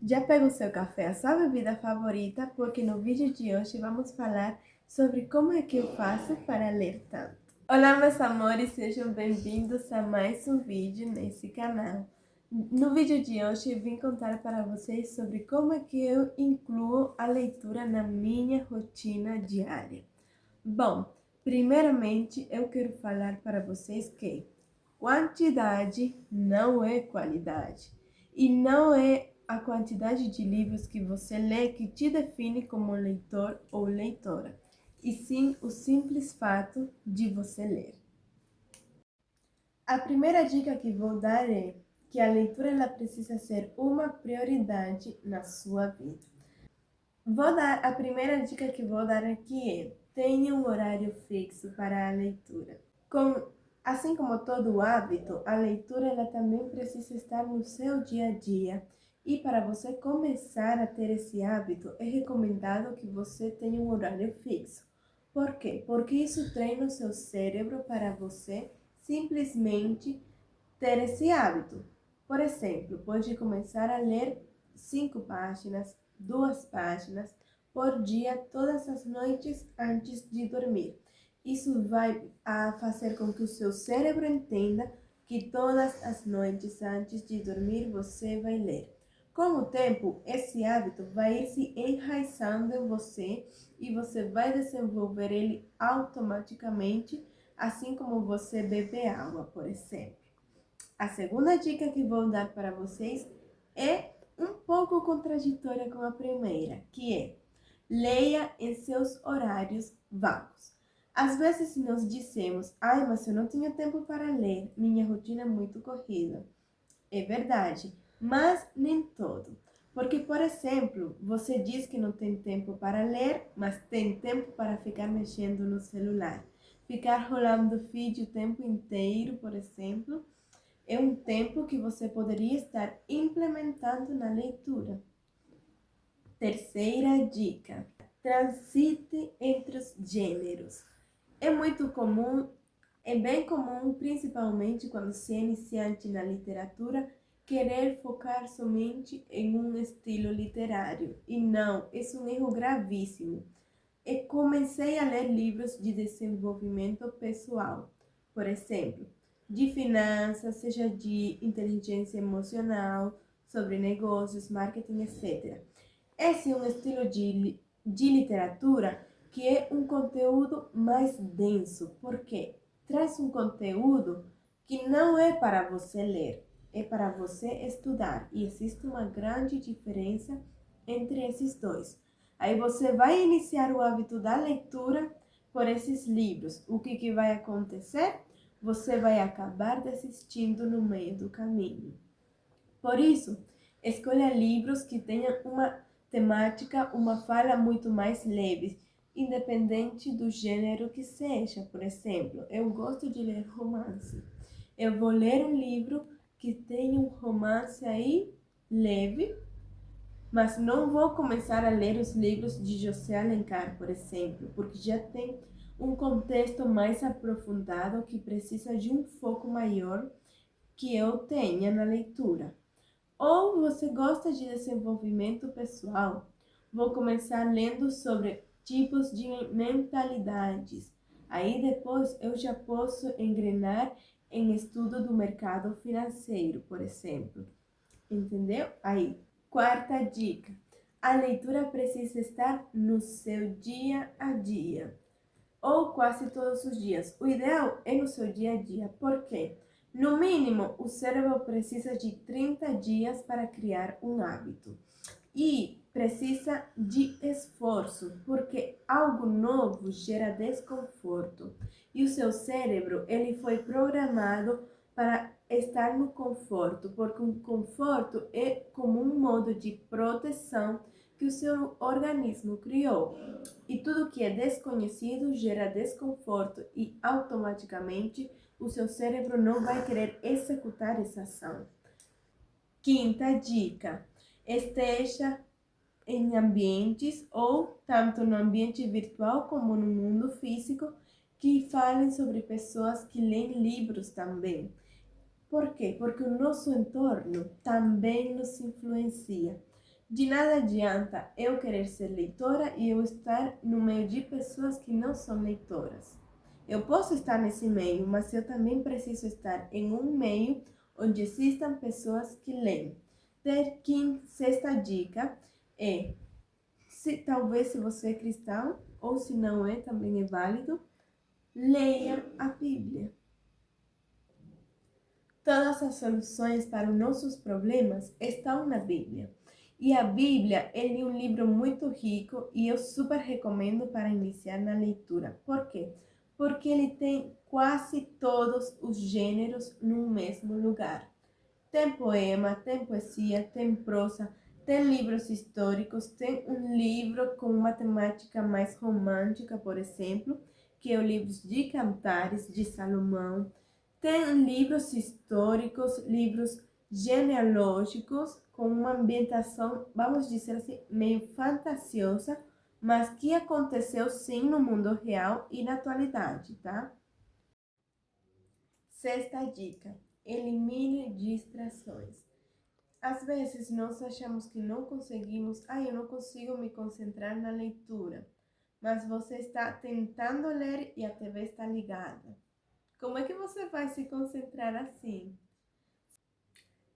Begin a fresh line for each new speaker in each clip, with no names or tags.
Já pega o seu café, a sua bebida favorita, porque no vídeo de hoje vamos falar sobre como é que eu faço para ler tanto. Olá, meus amores, sejam bem-vindos a mais um vídeo nesse canal. No vídeo de hoje eu vim contar para vocês sobre como é que eu incluo a leitura na minha rotina diária. Bom, primeiramente eu quero falar para vocês que quantidade não é qualidade e não é a quantidade de livros que você lê que te define como leitor ou leitora, e sim o simples fato de você ler. A primeira dica que vou dar é que a leitura ela precisa ser uma prioridade na sua vida. A primeira dica que vou dar aqui é: tenha um horário fixo para a leitura. Assim como todo hábito, a leitura ela também precisa estar no seu dia a dia. E para você começar a ter esse hábito, é recomendado que você tenha um horário fixo. Por quê? Porque isso treina o seu cérebro para você simplesmente ter esse hábito. Por exemplo, pode começar a ler 5 páginas, 2 páginas por dia, todas as noites antes de dormir. Isso vai fazer com que o seu cérebro entenda que todas as noites antes de dormir você vai ler. Com o tempo, esse hábito vai ir se enraizando em você e você vai desenvolver ele automaticamente, assim como você bebe água, por exemplo. A segunda dica que vou dar para vocês é um pouco contraditória com a primeira, que é: leia em seus horários vagos. Às vezes nós dizemos: ai, mas eu não tenho tempo para ler, minha rotina é muito corrida. É verdade, mas nem todo. Porque, por exemplo, você diz que não tem tempo para ler, mas tem tempo para ficar mexendo no celular. Ficar rolando feed o tempo inteiro, por exemplo, é um tempo que você poderia estar implementando na leitura. Terceira dica: transite entre os gêneros. É muito comum, é bem comum, principalmente quando se é iniciante na literatura, querer focar somente em um estilo literário. E não, esse é um erro gravíssimo. Eu comecei a ler livros de desenvolvimento pessoal, por exemplo, de finanças, seja de inteligência emocional, sobre negócios, marketing, etc. Esse é um estilo de literatura que é um conteúdo mais denso, porque traz um conteúdo que não é para você ler, é para você estudar. E existe uma grande diferença entre esses dois. Aí você vai iniciar o hábito da leitura por esses livros. O que vai acontecer? Você vai acabar desistindo no meio do caminho. Por isso, escolha livros que tenham uma temática, uma fala muito mais leve, independente do gênero que seja. Por exemplo, eu gosto de ler romance. Eu vou ler um livro que tenha um romance aí leve, mas não vou começar a ler os livros de José Alencar, por exemplo, porque já tem um contexto mais aprofundado que precisa de um foco maior que eu tenha na leitura. Ou você gosta de desenvolvimento pessoal? Vou começar lendo sobre tipos de mentalidades. Aí depois eu já posso engrenar em estudo do mercado financeiro, por exemplo. Entendeu? Aí, quarta dica: a leitura precisa estar no seu dia a dia, ou quase todos os dias. O ideal é no seu dia a dia. Por quê? No mínimo, o cérebro precisa de 30 dias para criar um hábito. E precisa de esforço, porque algo novo gera desconforto. E o seu cérebro, ele foi programado para estar no conforto, porque o conforto é como um modo de proteção que o seu organismo criou. E tudo que é desconhecido gera desconforto e automaticamente o seu cérebro não vai querer executar essa ação. Quinta dica: esteja em ambientes, ou tanto no ambiente virtual como no mundo físico, que falem sobre pessoas que leem livros também. Por quê? Porque o nosso entorno também nos influencia. De nada adianta eu querer ser leitora e eu estar no meio de pessoas que não são leitoras. Eu posso estar nesse meio, mas eu também preciso estar em um meio onde existam pessoas que leem. Sexta dica é, talvez se você é cristão, ou se não é, também é válido, leia a Bíblia. Todas as soluções para os nossos problemas estão na Bíblia. E a Bíblia é um livro muito rico e eu super recomendo para iniciar na leitura. Por quê? Porque ele tem quase todos os gêneros no mesmo lugar. Tem poema, tem poesia, tem prosa, tem livros históricos, tem um livro com uma temática mais romântica, por exemplo, que é o livro de Cantares, de Salomão. Tem livros históricos, livros genealógicos, com uma ambientação, vamos dizer assim, meio fantasiosa, mas que aconteceu sim no mundo real e na atualidade, tá? Sexta dica: elimine distrações. Às vezes nós achamos que não conseguimos, eu não consigo me concentrar na leitura, mas você está tentando ler e a TV está ligada. Como é que você vai se concentrar assim?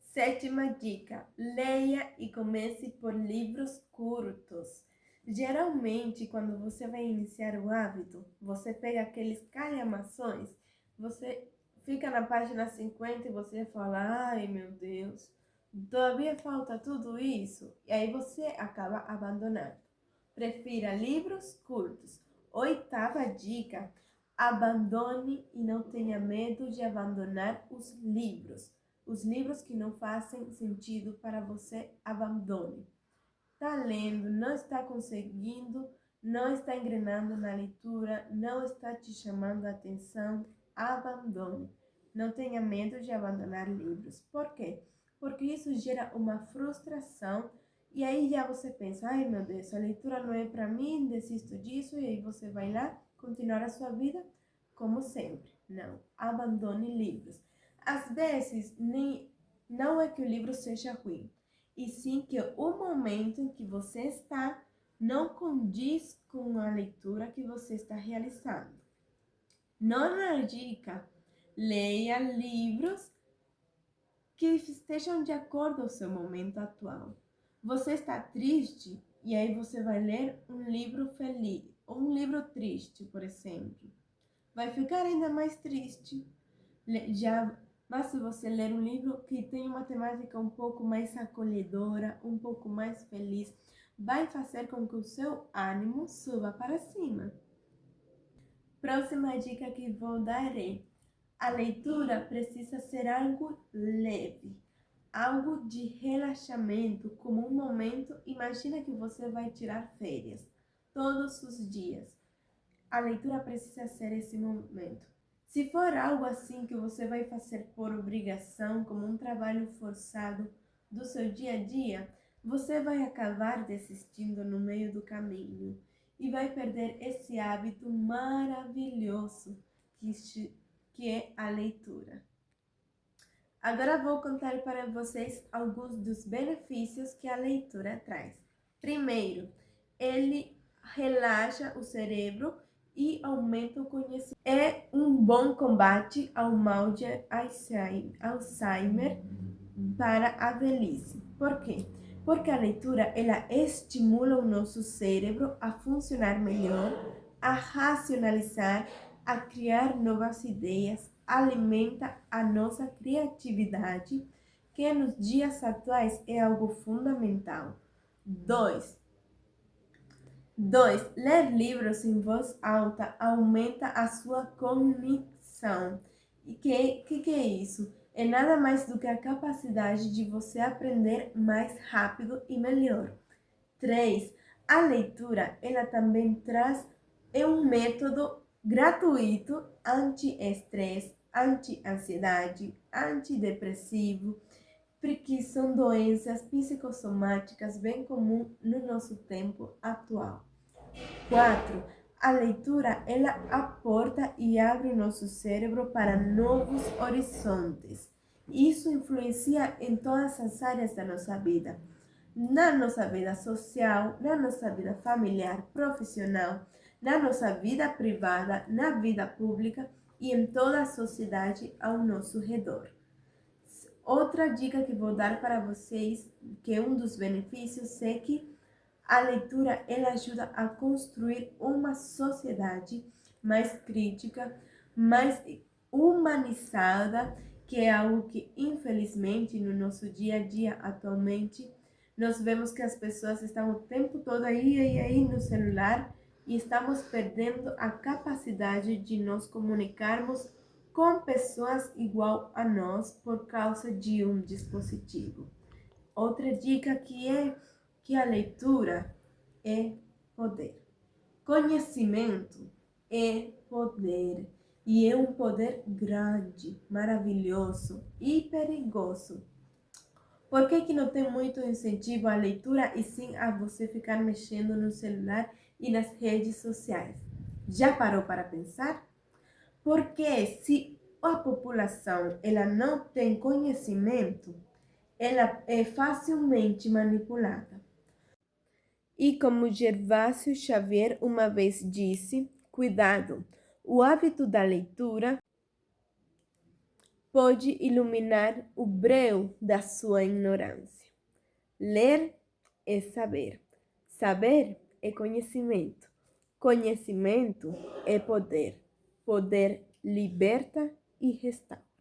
Sétima dica: leia e comece por livros curtos. Geralmente, quando você vai iniciar o hábito, você pega aqueles calhamações, você fica na página 50 e você fala, ai meu Deus, todavia falta tudo isso. E aí você acaba abandonando. Prefira livros curtos. Oitava dica: abandone e não tenha medo de abandonar os livros. Os livros que não fazem sentido para você, abandone. Está lendo, não está conseguindo, não está engrenando na leitura, não está te chamando a atenção, abandone. Não tenha medo de abandonar livros. Por quê? Porque isso gera uma frustração e aí já você pensa, ai meu Deus, a leitura não é para mim, desisto disso, e aí você vai lá continuar a sua vida como sempre. Não, abandone livros. Às vezes, não é que o livro seja ruim, e sim que o momento em que você está não condiz com a leitura que você está realizando. Nona dica: leia livros que estejam de acordo com o seu momento atual. Você está triste e aí você vai ler um livro feliz, ou um livro triste, por exemplo. Vai ficar ainda mais triste. Mas se você ler um livro que tem uma temática um pouco mais acolhedora, um pouco mais feliz, vai fazer com que o seu ânimo suba para cima. Próxima dica que vou dar é: a leitura precisa ser algo leve, algo de relaxamento, como um momento. Imagina que você vai tirar férias todos os dias. A leitura precisa ser esse momento. Se for algo assim que você vai fazer por obrigação, como um trabalho forçado do seu dia a dia, você vai acabar desistindo no meio do caminho e vai perder esse hábito maravilhoso que é a leitura. Agora vou contar para vocês alguns dos benefícios que a leitura traz. Primeiro, ele relaxa o cérebro e aumenta o conhecimento. É um bom combate ao mal de Alzheimer para a velhice. Por quê? Porque a leitura ela estimula o nosso cérebro a funcionar melhor, a racionalizar, a criar novas ideias, alimenta a nossa criatividade, que nos dias atuais é algo fundamental. 2. Ler livros em voz alta aumenta a sua cognição. E que é isso? É nada mais do que a capacidade de você aprender mais rápido e melhor. 3. A leitura, ela também traz um método gratuito anti-estresse, anti-ansiedade, antidepressivo, porque são doenças psicossomáticas bem comuns no nosso tempo atual. 4. A leitura, ela aporta e abre o nosso cérebro para novos horizontes. Isso influencia em todas as áreas da nossa vida. na nossa vida social, na nossa vida familiar, profissional, na nossa vida privada, na vida pública e em toda a sociedade ao nosso redor. Outra dica que vou dar para vocês, que é um dos benefícios, é que a leitura ela ajuda a construir uma sociedade mais crítica, mais humanizada, que é algo que infelizmente no nosso dia a dia atualmente nós vemos que as pessoas estão o tempo todo aí no celular e estamos perdendo a capacidade de nos comunicarmos com pessoas igual a nós por causa de um dispositivo. Outra dica que é que a leitura é poder. Conhecimento é poder e é um poder grande, maravilhoso e perigoso. Por que não tem muito incentivo à leitura e sim a você ficar mexendo no celular e nas redes sociais? Já parou para pensar? Porque se a população ela não tem conhecimento, ela é facilmente manipulada. E como Gervásio Xavier uma vez disse, cuidado, o hábito da leitura pode iluminar o breu da sua ignorância. Ler é saber, saber é conhecimento, conhecimento é poder, poder liberta e restaura.